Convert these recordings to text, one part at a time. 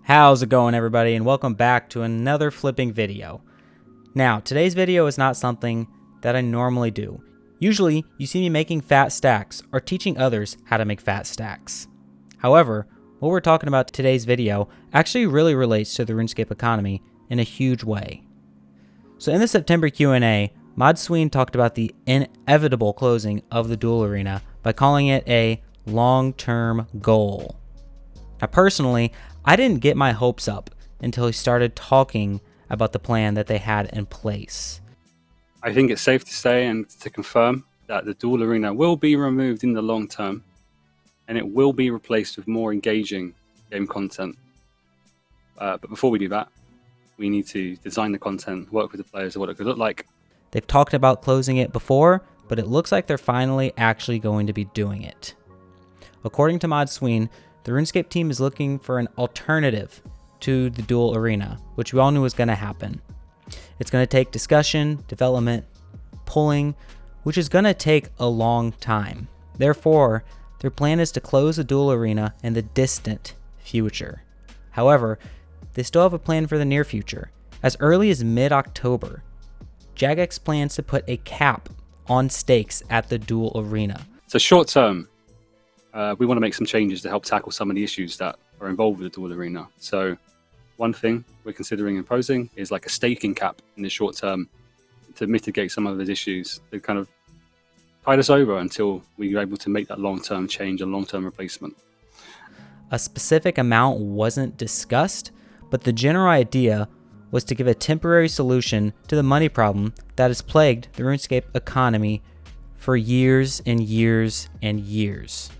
How's it going, everybody, and welcome back to another flipping video. Now, today's video is not something that I normally do. Usually, you see me making fat stacks or teaching others how to make fat stacks. However, what we're talking about today's video actually really relates to the RuneScape economy in a huge way. So in the September Q&A, Modsween talked about the inevitable closing of the duel arena by calling it a long-term goal. Now personally, I didn't get my hopes up until he started talking about the plan that they had in place. I think it's safe to say and to confirm that the duel arena will be removed in the long term, and it will be replaced with more engaging game content. But before we do that, we need to design the content, work with the players, what it could look like. They've talked about closing it before, but it looks like they're finally actually going to be doing it. According to Modsween, the RuneScape team is looking for an alternative to the duel arena, which we all knew was going to happen. It's going to take discussion, development, pulling, which is going to take a long time. Therefore, their plan is to close the duel arena in the distant future. However, they still have a plan for the near future. As early as mid-October, Jagex plans to put a cap on stakes at the duel arena. So short term, we want to make some changes to help tackle some of the issues that are involved with the duel arena. So one thing we're considering imposing is like a staking cap in the short term to mitigate some of those issues, to kind of tide us over until we're able to make that long-term change and long-term replacement. A specific amount wasn't discussed, but the general idea was to give a temporary solution to the money problem that has plagued the RuneScape economy for years and years and years.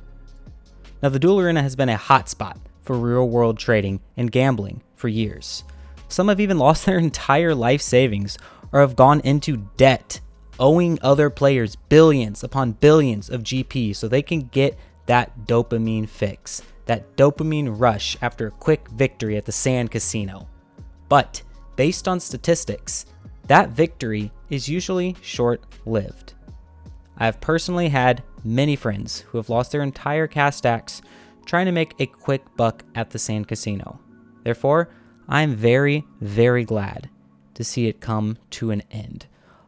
Now, the duel arena has been a hotspot for real-world trading and gambling for years. Some have even lost their entire life savings or have gone into debt, owing other players billions upon billions of GP so they can get that dopamine fix, that dopamine rush after a quick victory at the Sand Casino. But based on statistics, that victory is usually short-lived. I have personally had many friends who have lost their entire cast stacks trying to make a quick buck at the Sand Casino. Therefore, I am very, very glad to see it come to an end.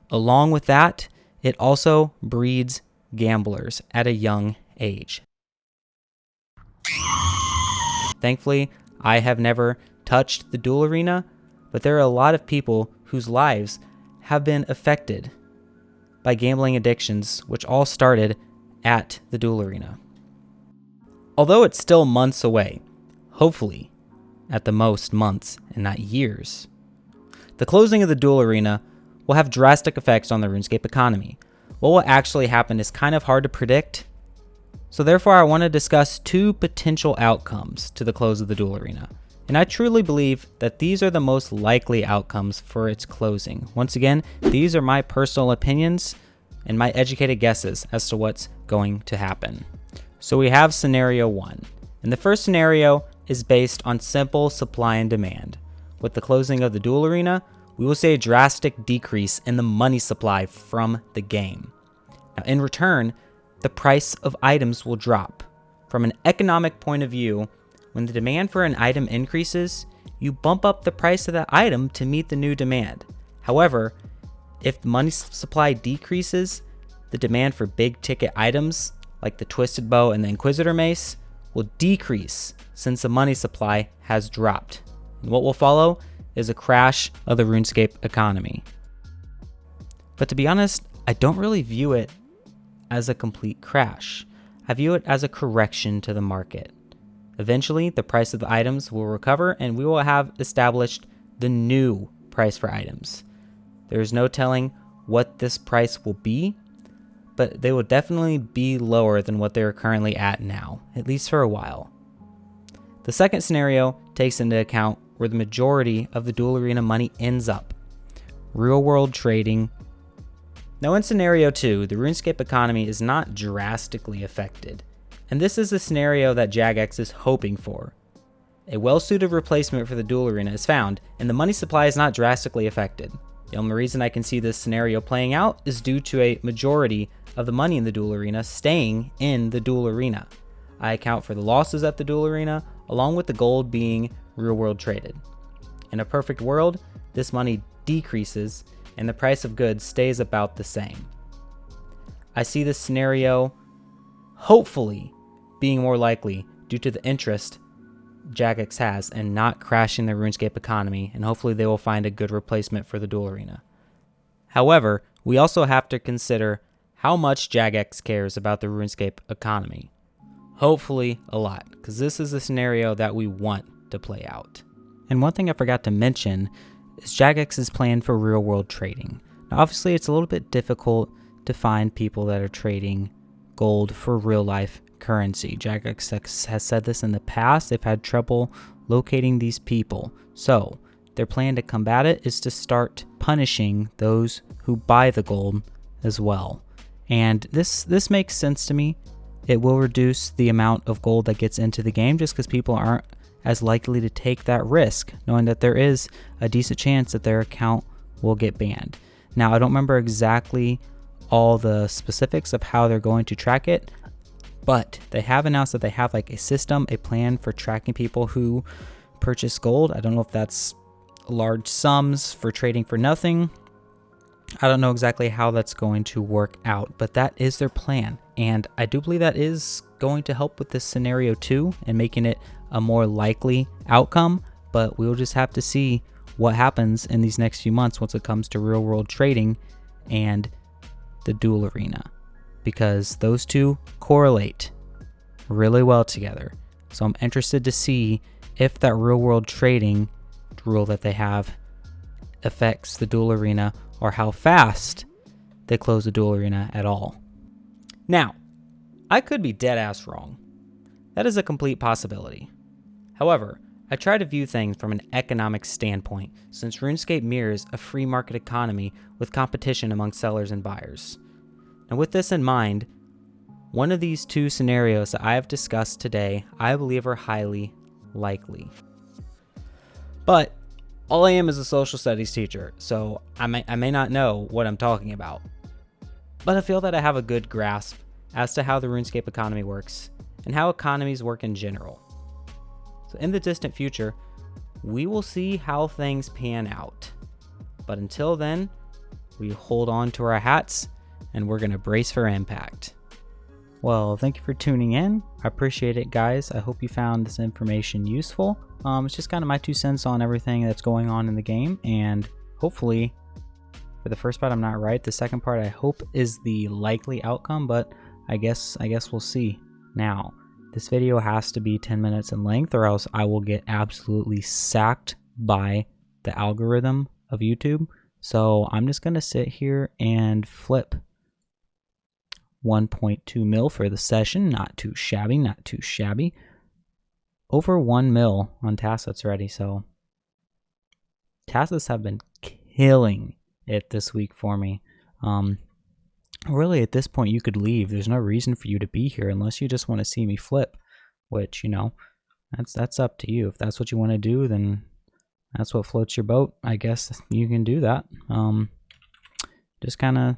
Along with that, it also breeds gamblers at a young age. Thankfully, I have never touched the duel arena, but there are a lot of people whose lives have been affected by gambling addictions, which all started at the duel arena. Although it's still months away, hopefully at the most months and not years, the closing of the duel arena will have drastic effects on the RuneScape economy. What will actually happen is kind of hard to predict, so therefore I want to discuss two potential outcomes to the close of the duel arena. And I truly believe that these are the most likely outcomes for its closing. Once again, these are my personal opinions and my educated guesses as to what's going to happen. So we have scenario one. And the first scenario is based on simple supply and demand. With the closing of the duel arena, we will see a drastic decrease in the money supply from the game. Now, in return, the price of items will drop. From an economic point of view, when the demand for an item increases, you bump up the price of that item to meet the new demand. However, if the money supply decreases, the demand for big ticket items like the Twisted Bow and the Inquisitor Mace will decrease since the money supply has dropped. And what will follow is a crash of the RuneScape economy. But to be honest, I don't really view it as a complete crash. I view it as a correction to the market. Eventually, the price of the items will recover and we will have established the new price for items. There is no telling what this price will be, but they will definitely be lower than what they are currently at now, at least for a while. The second scenario takes into account where the majority of the duel arena money ends up: real-world trading. Now in scenario 2, the RuneScape economy is not drastically affected. And this is the scenario that Jagex is hoping for. A well-suited replacement for the duel arena is found, and the money supply is not drastically affected. The only reason I can see this scenario playing out is due to a majority of the money in the duel arena staying in the duel arena. I account for the losses at the duel arena, along with the gold being real world traded. In a perfect world, this money decreases and the price of goods stays about the same. I see this scenario hopefully being more likely due to the interest Jagex has in not crashing the RuneScape economy, and hopefully they will find a good replacement for the duel arena. However, we also have to consider how much Jagex cares about the RuneScape economy. Hopefully a lot, because this is a scenario that we want to play out. And one thing I forgot to mention is Jagex's plan for real world trading. Now obviously it's a little bit difficult to find people that are trading gold for real life currency. Jagex has said this in the past. They've had trouble locating these people. So their plan to combat it is to start punishing those who buy the gold as well. And this makes sense to me. It will reduce the amount of gold that gets into the game just because people aren't as likely to take that risk, knowing that there is a decent chance that their account will get banned. Now, I don't remember exactly all the specifics of how they're going to track it, but they have announced that they have like a system, a plan for tracking people who purchase gold. I don't know if that's large sums for trading for nothing. I don't know exactly how that's going to work out, but that is their plan. And I do believe that is going to help with this scenario too and making it a more likely outcome, but we'll just have to see what happens in these next few months once it comes to real world trading and the duel arena, because those two correlate really well together. So I'm interested to see if that real world trading rule that they have affects the duel arena or how fast they close the duel arena at all. Now, I could be dead ass wrong. That is a complete possibility. However, I try to view things from an economic standpoint, since RuneScape mirrors a free market economy with competition among sellers and buyers. And with this in mind, one of these two scenarios that I have discussed today, I believe are highly likely. But all I am is a social studies teacher, so I may not know what I'm talking about. But I feel that I have a good grasp as to how the RuneScape economy works and how economies work in general. So in the distant future, we will see how things pan out. But until then, we hold on to our hats and we're going to brace for impact. Well, thank you for tuning in. I appreciate it, guys. I hope you found this information useful. It's just kind of my 2 cents on everything that's going on in the game, and hopefully, for the first part, I'm not right. The second part, I hope, is the likely outcome, but I guess we'll see. Now, this video has to be 10 minutes in length, or else I will get absolutely sacked by the algorithm of YouTube. So I'm just gonna sit here and flip 1.2 mil for the session. Not too shabby, not too shabby. Over 1 mil on Tassets already, so Tassets have been killing it this week for me. Really, at this point, you could leave. There's no reason for you to be here unless you just want to see me flip, which, you know, that's up to you. If that's what you want to do, then that's what floats your boat. I guess you can do that. Just kind of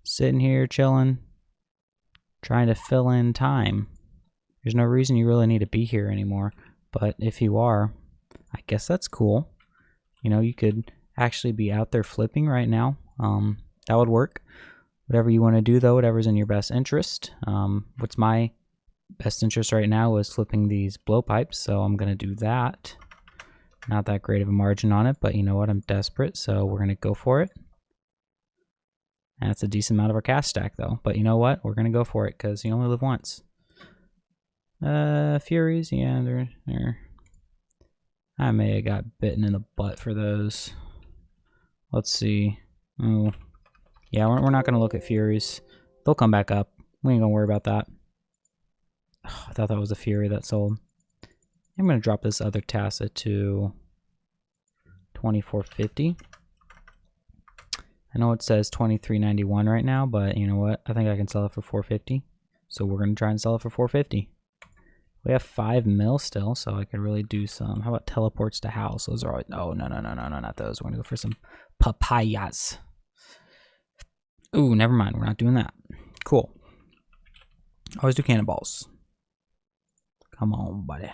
sitting here chilling, trying to fill in time. There's no reason you really need to be here anymore, but if you are, I guess that's cool. You know, you could actually be out there flipping right now. That would work. Whatever you want to do, though, whatever's in your best interest. What's my best interest right now is flipping these blowpipes, so I'm going to do that. Not that great of a margin on it, but you know what? I'm desperate, so we're going to go for it. That's a decent amount of our cash stack, though. But you know what? We're going to go for it, because you only live once. Furies, yeah, they're... I may have got bitten in the butt for those. Let's see. Oh, yeah, we're not going to look at Furies. They'll come back up. We ain't going to worry about that. Oh, I thought that was a Fury that sold. I'm going to drop this other Tacet to 2450. I know it says 2391 right now, but you know what? I think I can sell it for 450. So we're going to try and sell it for 450. We have 5 mil still, so I could really do some. How about teleports to house? Those are all... Oh, no, not those. We're going to go for some papayas. Ooh, never mind. We're not doing that. Cool. Always do cannonballs. Come on, buddy.